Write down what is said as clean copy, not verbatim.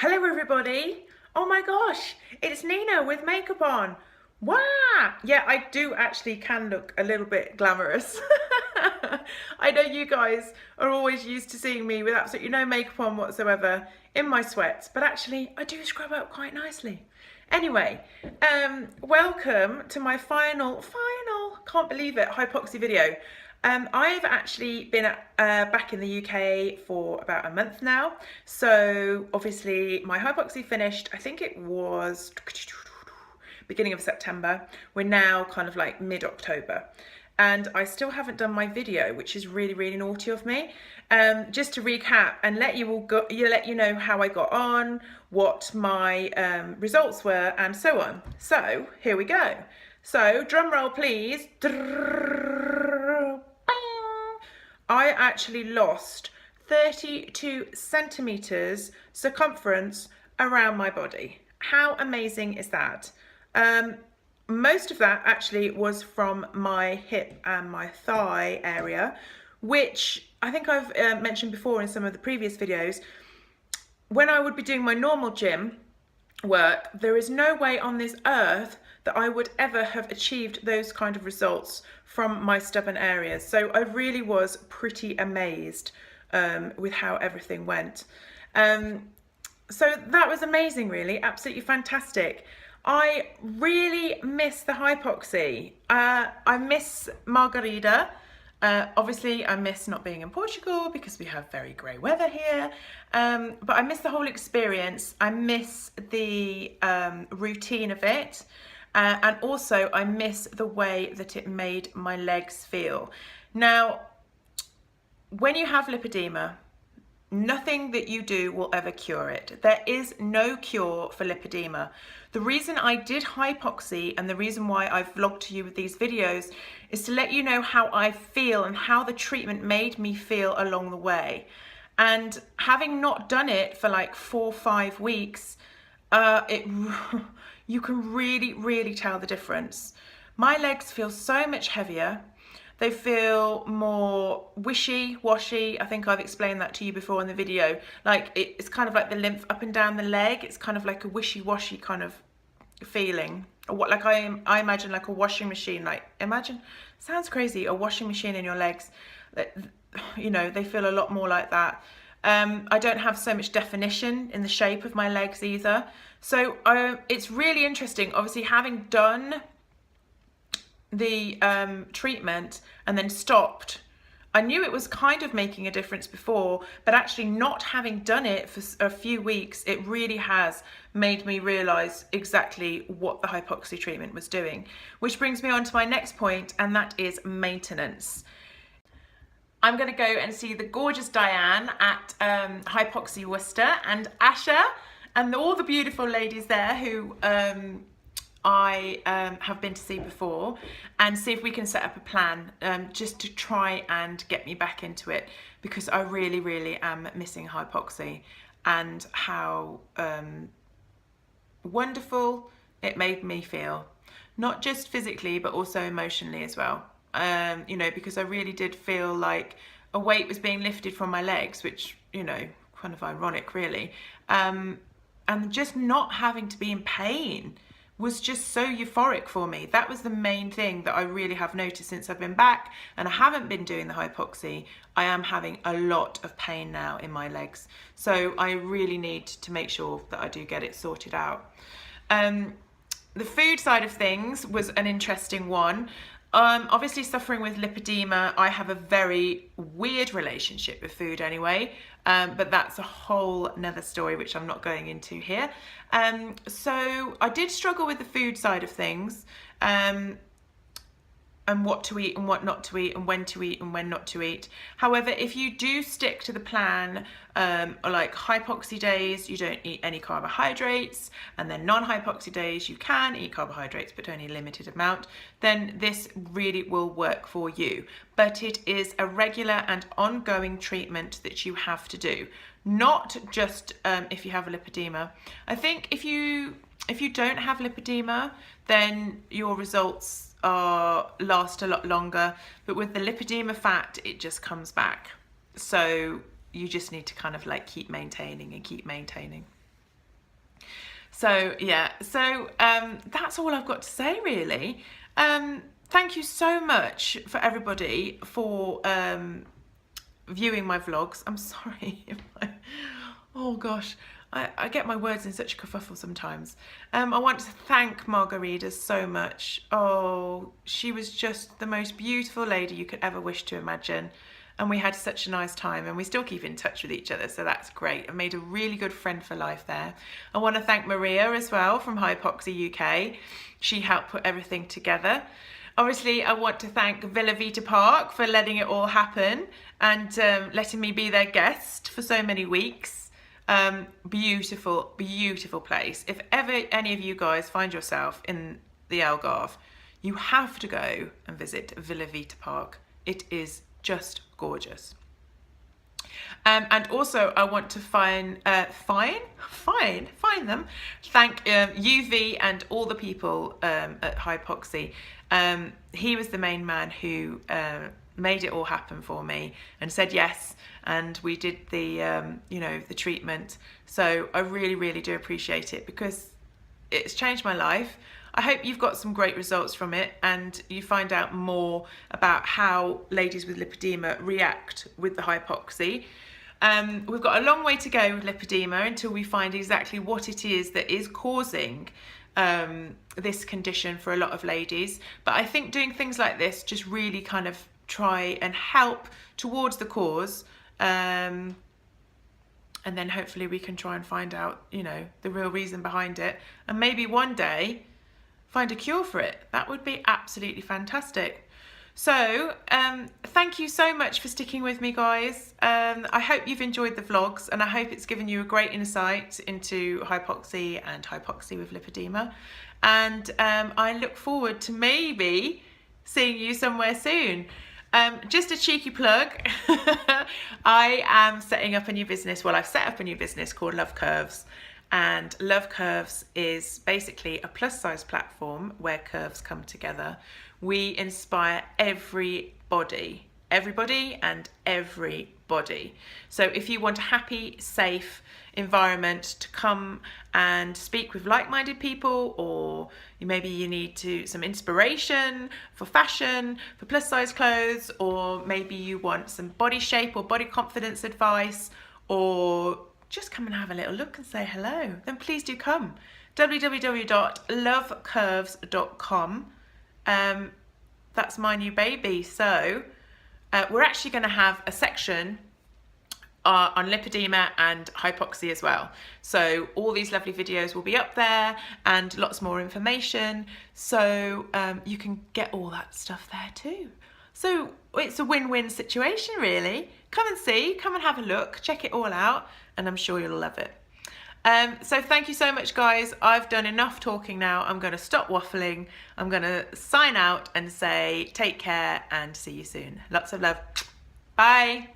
Hello everybody! Oh my gosh, it's Nina with makeup on. Wow! Yeah, I do actually can look a little bit glamorous. I know you guys are always used to seeing me with absolutely no makeup on whatsoever in my sweats, but actually I do scrub up quite nicely. Anyway, welcome to my final, can't believe it, hypoxia video. I've actually been back in the UK for about a month now. So obviously my hypoxia finished, I think it was beginning of September. We're now kind of like mid-October. And I still haven't done my video, which is really, really naughty of me. Just to recap and let you know how I got on, what my results were, and so on. So here we go. So drum roll, please. I actually lost 32 centimeters circumference around my body. How amazing is that? Most of that actually was from my hip and my thigh area, which I think I've mentioned before in some of the previous videos. When I would be doing my normal gym work, there is no way on this earth that I would ever have achieved those kind of results from my stubborn areas. So I really was pretty amazed with how everything went. So that was amazing, really, absolutely fantastic. I really miss the hypoxia. I miss Margarida. Obviously, I miss not being in Portugal because we have very grey weather here. But I miss the whole experience. I miss the routine of it. And also, I miss the way that it made my legs feel. Now, when you have lipedema, nothing that you do will ever cure it. There is no cure for lipedema. The reason I did hypoxia and the reason why I've vlogged to you with these videos is to let you know how I feel and how the treatment made me feel along the way. And having not done it for like 4 or 5 weeks, you can really tell the difference. My legs feel so much heavier. They feel more wishy-washy. I think I've explained that to you before in the video. Like it's kind of like the lymph up and down the leg. It's kind of like a wishy-washy kind of feeling. Or what, like I imagine like a washing machine. Like imagine, sounds crazy, a washing machine in your legs. You know, they feel a lot more like that. I don't have so much definition in the shape of my legs either. So it's really interesting. Obviously, having done the treatment and then stopped, I knew it was kind of making a difference before, but actually not having done it for a few weeks, it really has made me realize exactly what the hypoxia treatment was doing. Which brings me on to my next point, and that is maintenance. I'm going to go and see the gorgeous Diane at HYPOXI Worcester and Asha and all the beautiful ladies there who I have been to see before, and see if we can set up a plan just to try and get me back into it, because I really am missing hypoxia and how wonderful it made me feel, not just physically but also emotionally as well. You know, because I really did feel like a weight was being lifted from my legs, which, you know, kind of ironic really, and just not having to be in pain was just so euphoric for me. That was the main thing that I really have noticed since I've been back and I haven't been doing the hypoxia. I am having a lot of pain now in my legs. So I really need to make sure that I do get it sorted out. The food side of things was an interesting one. Obviously suffering with lipedema, I have a very weird relationship with food anyway, but that's a whole nother story which I'm not going into here. So I did struggle with the food side of things, and what to eat and what not to eat and when to eat and when not to eat. However, if you do stick to the plan, like hypoxia days, you don't eat any carbohydrates, and then non-hypoxia days, you can eat carbohydrates, but only a limited amount, then this really will work for you. But it is a regular and ongoing treatment that you have to do, not just if you have a lipedema. I think if you don't have lipedema, then your results last a lot longer, but with the lipedema fact, it just comes back. So you just need to kind of like keep maintaining and keep maintaining. So yeah, so that's all I've got to say really. Thank you so much for everybody for viewing my vlogs. I'm sorry if oh gosh, I get my words in such a kerfuffle sometimes. I want to thank Margarita so much. Oh, she was just the most beautiful lady you could ever wish to imagine. And we had such a nice time, and we still keep in touch with each other, so that's great. I made a really good friend for life there. I want to thank Maria as well from HYPOXI UK. She helped put everything together. Obviously, I want to thank Villa Vita Park for letting it all happen and letting me be their guest for so many weeks. Beautiful, beautiful place. If ever any of you guys find yourself in the Algarve, you have to go and visit Villa Vita Park. It is just gorgeous. And also I want to find them, thank UV and all the people at HYPOXI. He was the main man who made it all happen for me and said yes, and we did the the treatment. So I really, really do appreciate it because it's changed my life. I hope you've got some great results from it and you find out more about how ladies with lipedema react with the HYPOXI. We've got a long way to go with lipedema until we find exactly what it is that is causing this condition for a lot of ladies. But I think doing things like this just really kind of try and help towards the cause. And then hopefully we can try and find out, the real reason behind it. And maybe one day find a cure for it. That would be absolutely fantastic. So thank you so much for sticking with me, guys. I hope you've enjoyed the vlogs and I hope it's given you a great insight into HYPOXI and HYPOXI with lipedema. And I look forward to maybe seeing you somewhere soon. Just a cheeky plug. I am setting up a new business. Well, I've set up a new business called Love Curves. And Love Curves is basically a plus size platform where curves come together. We inspire everybody and everybody. So if you want a happy, safe environment to come and speak with like-minded people, or maybe you need some inspiration for fashion, for plus size clothes, or maybe you want some body shape or body confidence advice, or just come and have a little look and say hello, then please do come. www.lovecurves.com. That's my new baby. So we're actually going to have a section on lipedema and HYPOXI as well. So all these lovely videos will be up there and lots more information. So you can get all that stuff there too. So it's a win-win situation really. Come and see, come and have a look, check it all out, and I'm sure you'll love it. So thank you so much, guys. I've done enough talking now. I'm going to stop waffling. I'm going to sign out and say take care and see you soon. Lots of love. Bye.